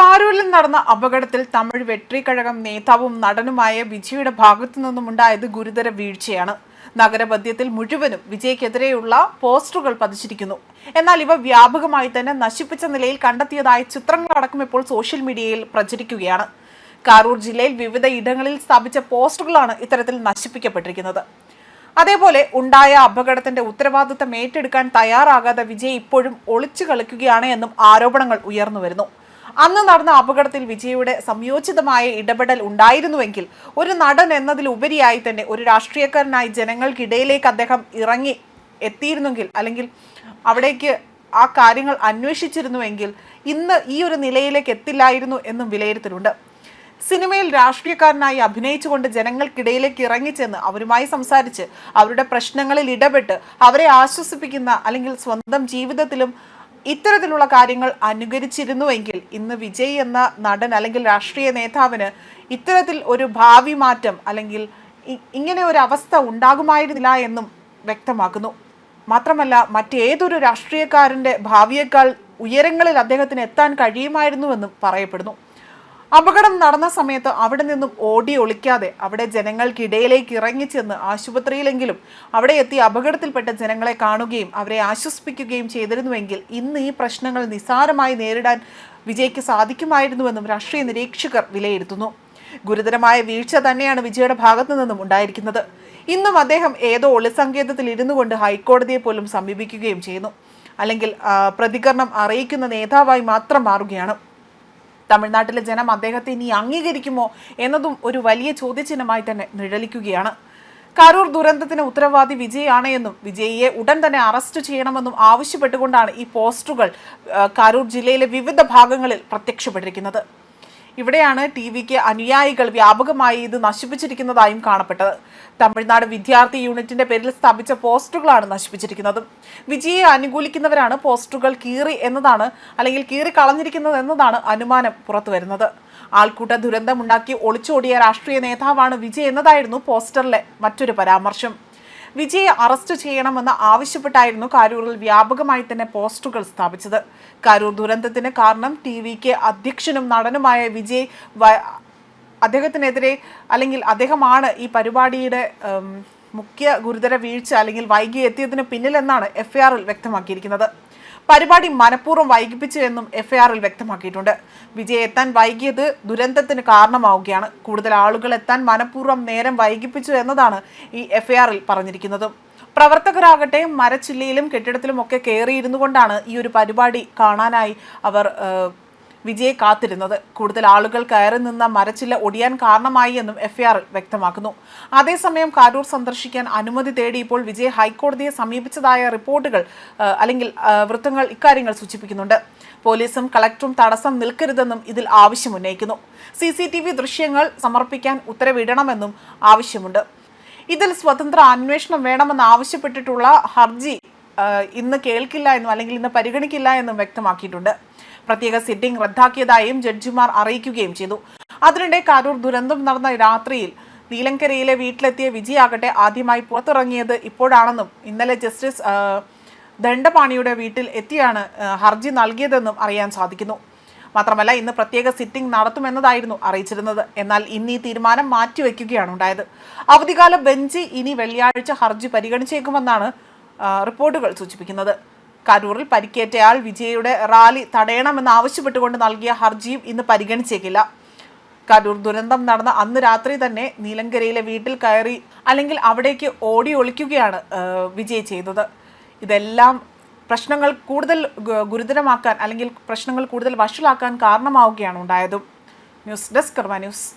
കാരൂരിൽ നടന്ന അപകടത്തിൽ തമിഴ് വെട്രിക്കഴകം നേതാവും നടനുമായ വിജയുടെ ഭാഗത്തു നിന്നുമുണ്ടായത് ഗുരുതര വീഴ്ചയാണ്. നഗരമധ്യത്തിൽ മുഴുവനും വിജയ്ക്കെതിരെയുള്ള പോസ്റ്ററുകൾ പതിച്ചിരിക്കുന്നു. എന്നാൽ ഇവ വ്യാപകമായി തന്നെ നശിപ്പിച്ച നിലയിൽ കണ്ടെത്തിയതായ ചിത്രങ്ങളടക്കം ഇപ്പോൾ സോഷ്യൽ മീഡിയയിൽ പ്രചരിക്കുകയാണ്. കാരൂർ ജില്ലയിൽ വിവിധ ഇടങ്ങളിൽ സ്ഥാപിച്ച പോസ്റ്ററുകളാണ് ഇത്തരത്തിൽ നശിപ്പിക്കപ്പെട്ടിരിക്കുന്നത്. അതേപോലെ ഉണ്ടായ അപകടത്തിന്റെ ഉത്തരവാദിത്തം ഏറ്റെടുക്കാൻ തയ്യാറാകാതെ വിജയ് ഇപ്പോഴും ഒളിച്ചു കളിക്കുകയാണ് എന്നും ആരോപണങ്ങൾ ഉയർന്നു വരുന്നു. അന്ന് നടന്ന അപകടത്തിൽ വിജയുടെ സംയോജിതമായ ഇടപെടൽ ഉണ്ടായിരുന്നുവെങ്കിൽ ഒരു നടൻ എന്നതിലുപരിയായി തന്നെ ഒരു രാഷ്ട്രീയക്കാരനായി ജനങ്ങൾക്കിടയിലേക്ക് അദ്ദേഹം ഇറങ്ങി എത്തിയിരുന്നെങ്കിൽ, അല്ലെങ്കിൽ അവിടേക്ക് ആ കാര്യങ്ങൾ അന്വേഷിച്ചിരുന്നുവെങ്കിൽ ഇന്ന് ഈ ഒരു നിലയിലേക്ക് എത്തില്ലായിരുന്നു എന്നും വിലയിരുത്തലുണ്ട്. സിനിമയിൽ രാഷ്ട്രീയക്കാരനായി അഭിനയിച്ചുകൊണ്ട് ജനങ്ങൾക്കിടയിലേക്ക് ഇറങ്ങിച്ചെന്ന് അവരുമായി സംസാരിച്ച് അവരുടെ പ്രശ്നങ്ങളിൽ ഇടപെട്ട് അവരെ ആശ്വസിപ്പിക്കുന്ന, അല്ലെങ്കിൽ സ്വന്തം ജീവിതത്തിലും ഇത്തരത്തിലുള്ള കാര്യങ്ങൾ അനുകരിച്ചിരുന്നുവെങ്കിൽ ഇന്ന് വിജയ് എന്ന നടൻ അല്ലെങ്കിൽ രാഷ്ട്രീയ നേതാവിന് ഇത്തരത്തിൽ ഒരു ഭാവി മാറ്റം അല്ലെങ്കിൽ ഇങ്ങനെ ഒരു അവസ്ഥ ഉണ്ടാകുമായിരുന്നില്ല എന്നും വ്യക്തമാക്കുന്നു. മാത്രമല്ല, മറ്റേതൊരു രാഷ്ട്രീയക്കാരൻ്റെ ഭാവിയേക്കാൾ ഉയരങ്ങളിൽ അദ്ദേഹത്തിന് എത്താൻ കഴിയുമായിരുന്നുവെന്നും പറയപ്പെടുന്നു. അപകടം നടന്ന സമയത്ത് അവിടെ നിന്നും ഓടി ഒളിക്കാതെ അവിടെ ജനങ്ങൾക്കിടയിലേക്ക് ഇറങ്ങിച്ചെന്ന് ആശുപത്രിയിലെങ്കിലും അവിടെ എത്തി അപകടത്തിൽപ്പെട്ട ജനങ്ങളെ കാണുകയും അവരെ ആശ്വസിപ്പിക്കുകയും ചെയ്തിരുന്നുവെങ്കിൽ ഇന്ന് ഈ പ്രശ്നങ്ങൾ നിസ്സാരമായി നേരിടാൻ വിജയ്ക്ക് സാധിക്കുമായിരുന്നുവെന്നും രാഷ്ട്രീയ നിരീക്ഷകർ വിലയിരുത്തുന്നു. ഗുരുതരമായ വീഴ്ച തന്നെയാണ് വിജയുടെ ഭാഗത്തു നിന്നും ഉണ്ടായിരിക്കുന്നത്. ഇന്നും അദ്ദേഹം ഏതോ ഒളിസങ്കേതത്തിൽ ഇരുന്നു കൊണ്ട് ഹൈക്കോടതിയെ പോലും സമീപിക്കുകയും ചെയ്യുന്നു, അല്ലെങ്കിൽ പ്രതികരണം അറിയിക്കുന്ന നേതാവായി മാത്രം മാറുകയാണ്. തമിഴ്നാട്ടിലെ ജനം അദ്ദേഹത്തെ ഇനി അംഗീകരിക്കുമോ എന്നതും ഒരു വലിയ ചോദ്യചിഹ്നമായി തന്നെ നിഴലിക്കുകയാണ്. കാരൂർ ദുരന്തത്തിന് ഉത്തരവാദി വിജയാണ് എന്നും വിജയിയെ ഉടൻ തന്നെ അറസ്റ്റ് ചെയ്യണമെന്നും ആവശ്യപ്പെട്ടുകൊണ്ടാണ് ഈ പോസ്റ്ററുകൾ കാരൂർ ജില്ലയിലെ വിവിധ ഭാഗങ്ങളിൽ പ്രത്യക്ഷപ്പെട്ടിരിക്കുന്നത്. ഇവിടെയാണ് ടിവിക്ക് അനുയായികൾ വ്യാപകമായി ഇത് നശിപ്പിച്ചിരിക്കുന്നതായും കാണപ്പെട്ടത്. തമിഴ്നാട് വിദ്യാർത്ഥി യൂണിറ്റിന്റെ പേരിൽ സ്ഥാപിച്ച പോസ്റ്ററുകളാണ് നശിപ്പിച്ചിരിക്കുന്നത്. വിജയെ അനുകൂലിക്കുന്നവരാണ് പോസ്റ്ററുകൾ കീറി എന്നതാണ്, അല്ലെങ്കിൽ കീറി കളഞ്ഞിരിക്കുന്നത് എന്നതാണ് അനുമാനം പുറത്തു വരുന്നത്. ആൾക്കൂട്ട ദുരന്തമുണ്ടാക്കി ഒളിച്ചോടിയ രാഷ്ട്രീയ നേതാവാണ് വിജയ് എന്നതായിരുന്നു പോസ്റ്ററിലെ മറ്റൊരു പരാമർശം. വിജയെ അറസ്റ്റ് ചെയ്യണമെന്ന് ആവശ്യപ്പെട്ടായിരുന്നു കാരൂരിൽ വ്യാപകമായി തന്നെ പോസ്റ്ററുകൾ സ്ഥാപിച്ചത്. കാരൂർ ദുരന്തത്തിന് കാരണം ടിവിക്ക് അധ്യക്ഷനും നടനുമായ വിജയ് അദ്ദേഹത്തിനെതിരെ, അല്ലെങ്കിൽ അദ്ദേഹമാണ് ഈ പരിപാടിയുടെ മുഖ്യ ഗുരുതര വീഴ്ച അല്ലെങ്കിൽ വൈകി എത്തിയതിന് പിന്നിലെന്നാണ് എഫ്ഐആറിൽ വ്യക്തമാക്കിയിരിക്കുന്നത്. പരിപാടി മനഃപൂർവ്വം വൈകിപ്പിച്ചു എന്നും എഫ്ഐആറിൽ വ്യക്തമാക്കിയിട്ടുണ്ട്. വിജയ് എത്താൻ വൈകിയത് ദുരന്തത്തിന് കാരണമാവുകയാണ്. കൂടുതൽ ആളുകൾ എത്താൻ മനഃപൂർവ്വം നേരം വൈകിപ്പിച്ചു എന്നതാണ് ഈ എഫ്ഐആറിൽ പറഞ്ഞിരിക്കുന്നത്. പ്രവർത്തകരാകട്ടെ മരച്ചില്ലയിലും കെട്ടിടത്തിലും ഒക്കെ കയറിയിരുന്നു കൊണ്ടാണ് ഈ ഒരു പരിപാടി കാണാനായി അവർ വിജയെ കാത്തിരുന്നത്. കൂടുതൽ ആളുകൾ കയറി നിന്ന മരച്ചില്ല ഒടിയാൻ കാരണമായി എന്നും എഫ്ഐആറിൽ വ്യക്തമാക്കുന്നു. അതേസമയം കാരൂർ സന്ദർശിക്കാൻ അനുമതി തേടി ഇപ്പോൾ വിജയ് ഹൈക്കോടതിയെ സമീപിച്ചതായ റിപ്പോർട്ടുകൾ അല്ലെങ്കിൽ വൃത്തങ്ങൾ ഇക്കാര്യങ്ങൾ സൂചിപ്പിക്കുന്നുണ്ട്. പോലീസും കളക്ടറും തടസ്സം നിൽക്കരുതെന്നും ഇതിൽ ആവശ്യമുന്നയിക്കുന്നു. CCTV ദൃശ്യങ്ങൾ സമർപ്പിക്കാൻ ഉത്തരവിടണമെന്നും ആവശ്യമുണ്ട്. ഇതിൽ സ്വതന്ത്ര അന്വേഷണം വേണമെന്ന് ആവശ്യപ്പെട്ടിട്ടുള്ള ഹർജി ഇന്ന് കേൾക്കില്ല എന്നും, അല്ലെങ്കിൽ ഇന്ന് പരിഗണിക്കില്ല എന്നും വ്യക്തമാക്കിയിട്ടുണ്ട്. പ്രത്യേക സിറ്റിംഗ് റദ്ദാക്കിയതായും ജഡ്ജിമാർ അറിയിക്കുകയും ചെയ്തു. അതിനിടെ കാരൂർ ദുരന്തം നടന്ന രാത്രിയിൽ നീലങ്കരയിലെ വീട്ടിലെത്തിയ വിജയ് ആകട്ടെ ആദ്യമായി പുറത്തിറങ്ങിയത് ഇപ്പോഴാണെന്നും ഇന്നലെ ജസ്റ്റിസ് ദണ്ഡപാണിയുടെ വീട്ടിൽ എത്തിയാണ് ഹർജി നൽകിയതെന്നും അറിയാൻ സാധിക്കുന്നു. മാത്രമല്ല, ഇന്ന് പ്രത്യേക സിറ്റിംഗ് നടത്തുമെന്നതായിരുന്നു അറിയിച്ചിരുന്നത്. എന്നാൽ ഇന്ന് ഈ തീരുമാനം മാറ്റിവെക്കുകയാണ് ഉണ്ടായത്. അവധിക്കാല ബെഞ്ച് ഇനി വെള്ളിയാഴ്ച ഹർജി പരിഗണിച്ചേക്കുമെന്നാണ് റിപ്പോർട്ടുകൾ സൂചിപ്പിക്കുന്നത്. കരൂരിൽ പരിക്കേറ്റയാൾ വിജയുടെ റാലി തടയണമെന്ന് ആവശ്യപ്പെട്ടുകൊണ്ട് നൽകിയ ഹർജിയും ഇന്ന് പരിഗണിച്ചേക്കില്ല. കരൂർ ദുരന്തം നടന്ന അന്ന് രാത്രി തന്നെ നീലങ്കരയിലെ വീട്ടിൽ കയറി, അല്ലെങ്കിൽ അവിടേക്ക് ഓടി ഒളിക്കുകയാണ് വിജയ് ചെയ്തത്. ഇതെല്ലാം പ്രശ്നങ്ങൾ കൂടുതൽ ഗുരുതരമാക്കാൻ, അല്ലെങ്കിൽ പ്രശ്നങ്ങൾ കൂടുതൽ വഷളാക്കാൻ കാരണമാവുകയാണ് ഉണ്ടായതും. ന്യൂസ് ഡെസ്ക് കർമ്മ ന്യൂസ്.